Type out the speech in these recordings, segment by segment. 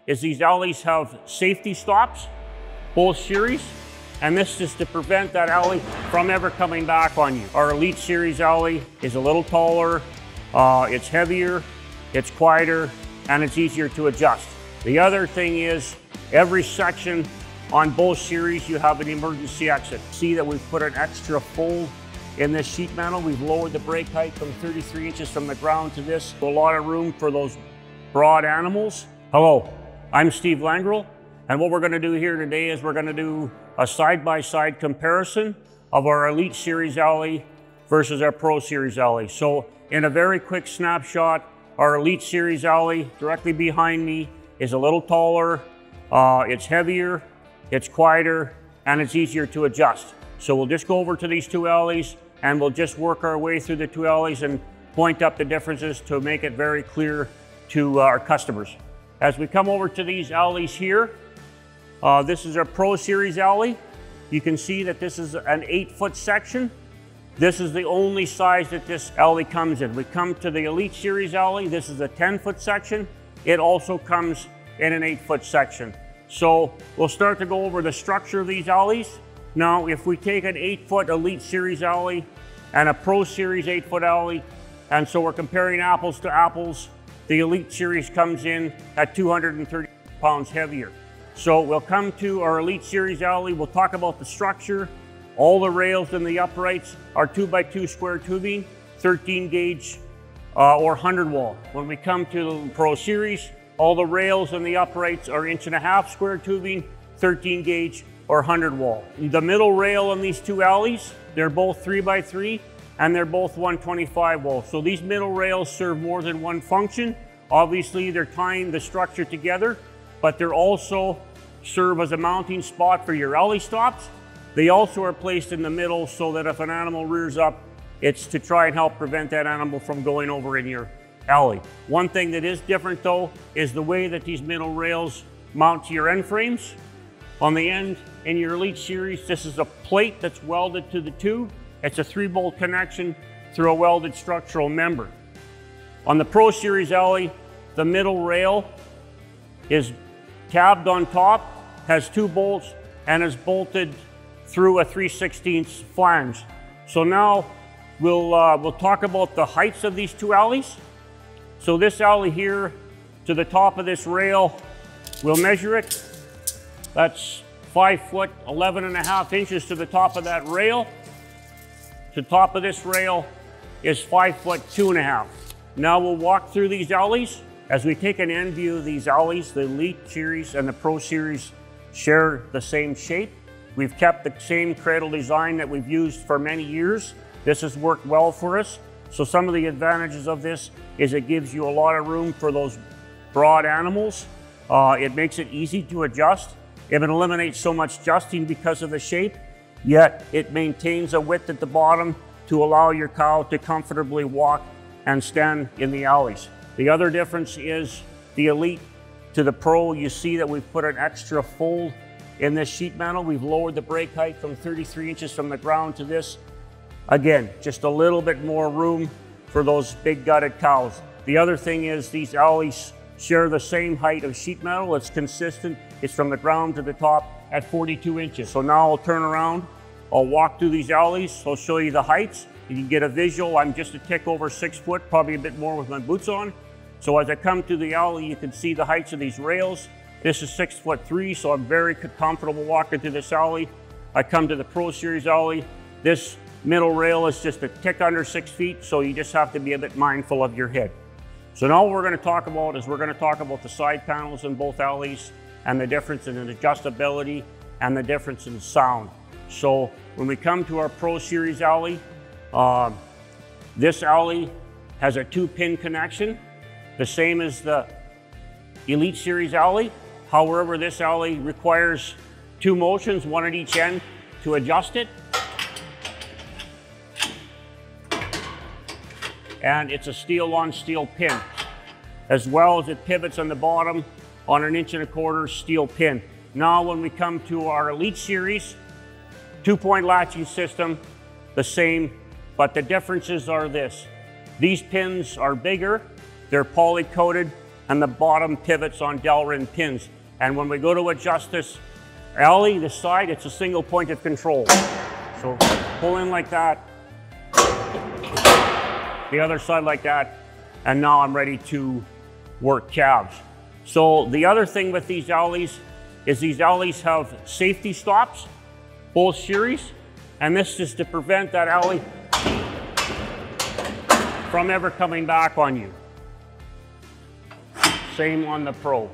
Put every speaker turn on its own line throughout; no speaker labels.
is these alleys have safety stops, both series, and this is to prevent that alley from ever coming back on you. Our Elite Series alley is a little taller, it's heavier, it's quieter, and it's easier to adjust. The other thing is every section on both series you have an emergency exit. See that we've put an extra fold in this sheet metal. We've lowered the brake height from 33 inches from the ground to this. A lot of room for those broad animals. Hello, I'm Steve Langrel, and what we're going to do here today is we're going to do a side-by-side comparison of our Elite Series alley versus our Pro Series alley. So in a very quick snapshot, our Elite Series alley directly behind me is a little taller, it's heavier, it's quieter, and it's easier to adjust. So we'll just go over to these two alleys and we'll just work our way through the two alleys and point up the differences to make it very clear to our customers. As we come over to these alleys here, this is our Pro Series alley. You can see that this is an 8-foot section. This is the only size that this alley comes in. We come to the Elite Series alley. This is a 10-foot section. It also comes in an 8-foot section. So we'll start to go over the structure of these alleys. Now, if we take an 8-foot Elite Series alley and a Pro Series 8-foot alley, and so we're comparing apples to apples, the Elite Series comes in at 230 pounds heavier. So we'll come to our Elite Series alley, we'll talk about the structure. All the rails and the uprights are 2x2 square tubing, 13 gauge or 100 wall. When we come to the Pro Series, all the rails and the uprights are 1.5 inch square tubing, 13 gauge or 100 wall. The middle rail on these two alleys, they're both 3x3 and they're both 125 wall. So these middle rails serve more than one function. Obviously they're tying the structure together, but they're also serve as a mounting spot for your alley stops. They also are placed in the middle so that if an animal rears up, it's to try and help prevent that animal from going over in your alley. One thing that is different though is the way that these middle rails mount to your end frames. On the end in your Elite Series, this is a plate that's welded to the tube. It's a 3-bolt connection through a welded structural member. On the Pro Series alley, the middle rail is tabbed on top, has 2 bolts, and is bolted through a 3/16 flange. So now we'll talk about the heights of these two alleys. So this alley here, to the top of this rail, we'll measure it. That's 5 foot, 11.5 inches to the top of that rail. The top of this rail is 5 foot, 2.5. Now we'll walk through these alleys. As we take an end view of these alleys, the Elite Series and the Pro Series share the same shape. We've kept the same cradle design that we've used for many years. This has worked well for us. So some of the advantages of this is it gives you a lot of room for those broad animals. It makes it easy to adjust. It eliminates so much adjusting because of the shape, yet it maintains a width at the bottom to allow your cow to comfortably walk and stand in the alleys. The other difference is the Elite to the Pro, you see that we've put an extra fold in this sheet metal. We've lowered the brake height from 33 inches from the ground to this. Again, just a little bit more room for those big gutted cows. The other thing is these alleys share the same height of sheet metal. It's consistent. It's from the ground to the top at 42 inches. So now I'll turn around. I'll walk through these alleys. I'll show you the heights. You can get a visual. I'm just a tick over 6 foot, probably a bit more with my boots on. So as I come to the alley, you can see the heights of these rails. This is 6'3", so I'm very comfortable walking through this alley. I come to the Pro Series alley. This middle rail is just a tick under 6 feet, so you just have to be a bit mindful of your head. So now what we're going to talk about is we're going to talk about the side panels in both alleys and the difference in adjustability and the difference in sound. So when we come to our Pro Series alley, this alley has a 2-pin connection, the same as the Elite Series alley. However, this alley requires 2 motions, 1 at each end, to adjust it. And it's a steel-on-steel pin, as well as it pivots on the bottom on an 1.25 inch steel pin. Now when we come to our Elite Series, 2-point latching system, the same, but the differences are this. These pins are bigger, they're poly-coated, and the bottom pivots on Delrin pins. And when we go to adjust this alley, this side, it's a single point of control. So pull in like that, the other side like that, and now I'm ready to work calves. So the other thing with these alleys is these alleys have safety stops, both series, and this is to prevent that alley from ever coming back on you. Same on the Pro.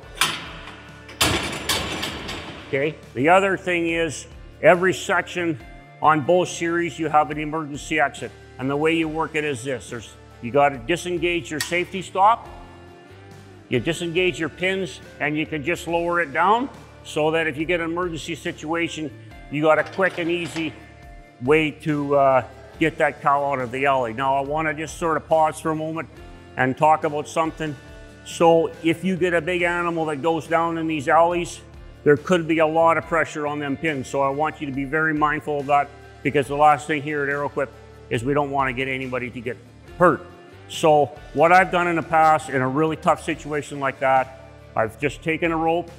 Okay, the other thing is every section on both series you have an emergency exit, and the way you work it is this. You got to disengage your safety stop, you disengage your pins, and you can just lower it down so that if you get an emergency situation, you got a quick and easy way to get that cow out of the alley. Now I want to just sort of pause for a moment and talk about something. So if you get a big animal that goes down in these alleys, there could be a lot of pressure on them pins. So I want you to be very mindful of that, because the last thing here at Arrowquip is we don't want to get anybody to get hurt. So what I've done in the past in a really tough situation like that, I've just taken a rope,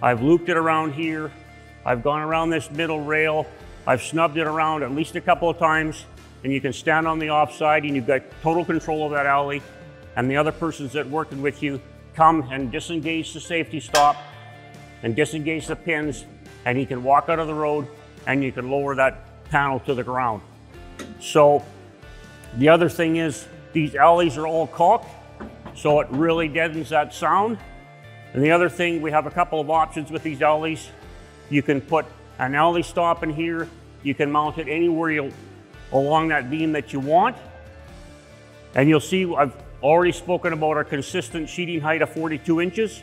I've looped it around here, I've gone around this middle rail, I've snubbed it around at least a couple of times, and you can stand on the offside and you've got total control of that alley, and the other persons that working with you come and disengage the safety stop and disengage the pins, and you can walk out of the road and you can lower that panel to the ground. So the other thing is these alleys are all caulked, so it really deadens that sound. And the other thing, we have a couple of options with these alleys. You can put an alley stop in here. You can mount it anywhere along that beam that you want. And you'll see I've already spoken about our consistent sheeting height of 42 inches.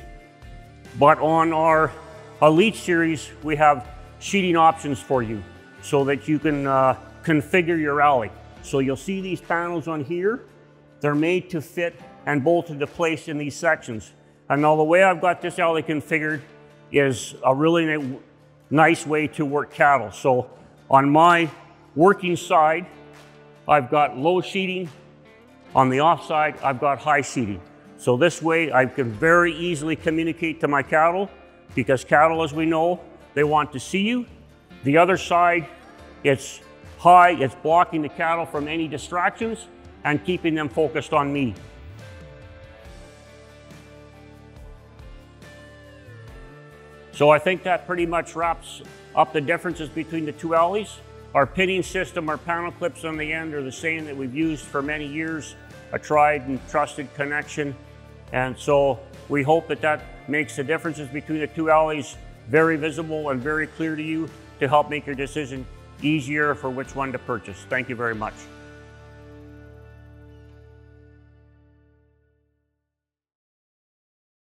But on our Elite series, we have sheeting options for you so that you can configure your alley. So you'll see these panels on here. They're made to fit and bolted to place in these sections. And now the way I've got this alley configured is a really nice way to work cattle. So on my working side, I've got low sheeting. On the off side, I've got high sheeting. So this way I can very easily communicate to my cattle, because cattle, as we know, they want to see you. The other side, it's high, it's blocking the cattle from any distractions and keeping them focused on me. So I think that pretty much wraps up the differences between the two alleys. Our pinning system, our panel clips on the end are the same that we've used for many years, a tried and trusted connection. And so we hope that that makes the differences between the two alleys very visible and very clear to you to help make your decision easier for which one to purchase. Thank you very much.